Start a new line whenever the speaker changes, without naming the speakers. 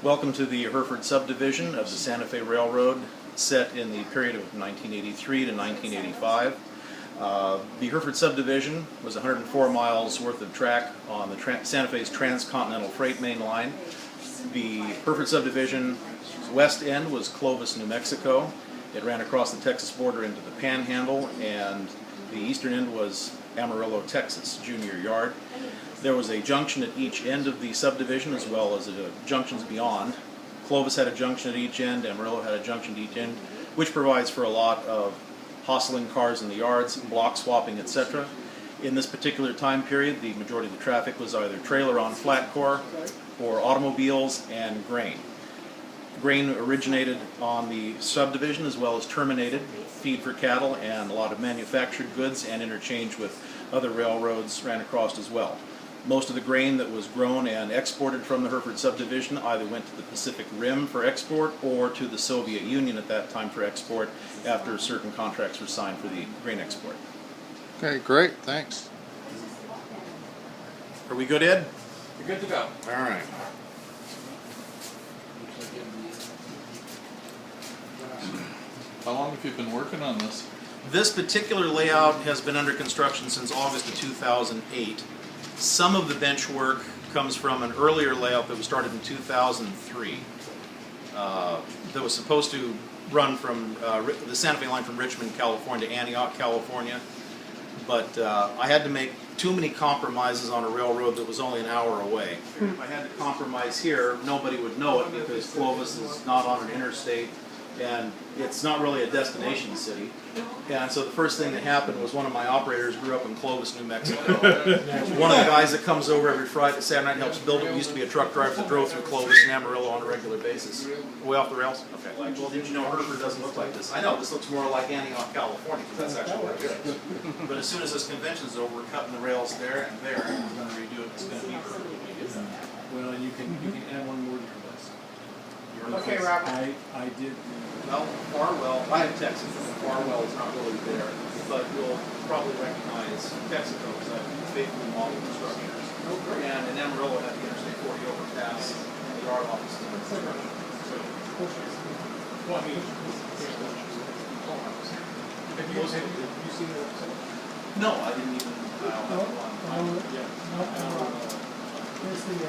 Welcome to the Hereford Subdivision of the Santa Fe Railroad, set in the period of 1983 to 1985. The Hereford Subdivision was 104 miles worth of track on the Santa Fe's transcontinental freight main line. The Hereford Subdivision's west end was Clovis, New Mexico. It ran across the Texas border into the Panhandle, and the eastern end was Amarillo, Texas, Junior Yard. There was a junction at each end of the subdivision, as well as junctions beyond. Clovis had a junction at each end, Amarillo had a junction at each end, which provides for a lot of hustling cars in the yards, block swapping, etc. In this particular time period, the majority of the traffic was either trailer on flat core or automobiles and grain. Grain originated on the subdivision as well as terminated, feed for cattle, and a lot of manufactured goods and interchange with other railroads ran across as well. Most of the grain that was grown and exported from the Hereford Subdivision either went to the Pacific Rim for export or to the Soviet Union at that time for export after certain contracts were signed for the grain export.
Okay, great, thanks.
Are we good, Ed?
You're good to go.
All right.
How long have you been working on this?
This particular layout has been under construction since August of 2008. Some of the bench work comes from an earlier layout that was started in 2003 that was supposed to run from the Santa Fe line from Richmond, California to Antioch, California. But I had to make too many compromises on a railroad that was only an hour away. If I had to compromise here, nobody would know it because Clovis is not on an interstate and it's not really a destination city. And so the first thing that happened was one of my operators grew up in Clovis, New Mexico. One of the guys that comes over every Saturday night and helps build it used to be a truck driver that drove through Clovis and Amarillo on a regular basis. Way off the rails? Okay. Well, did you know Hereford doesn't look like this? I know, this looks more like Antioch, California, because that's actually what it is. But as soon as this convention's over, we're cutting the rails there and there, and we're going to redo it. It's going to be Hereford when we get that.
Well, you can add one more to your list.
Okay, Robert.
I did.
Well, Farwell, I have Texas, Farwell is not really there, but you'll probably recognize Texaco because I have faithfully modeled the structures. And in Amarillo had the Interstate 40 overpass and the yard office in construction. So,
Well, I mean, have you seen the website?
no, I didn't even, I don't have one.
Here's the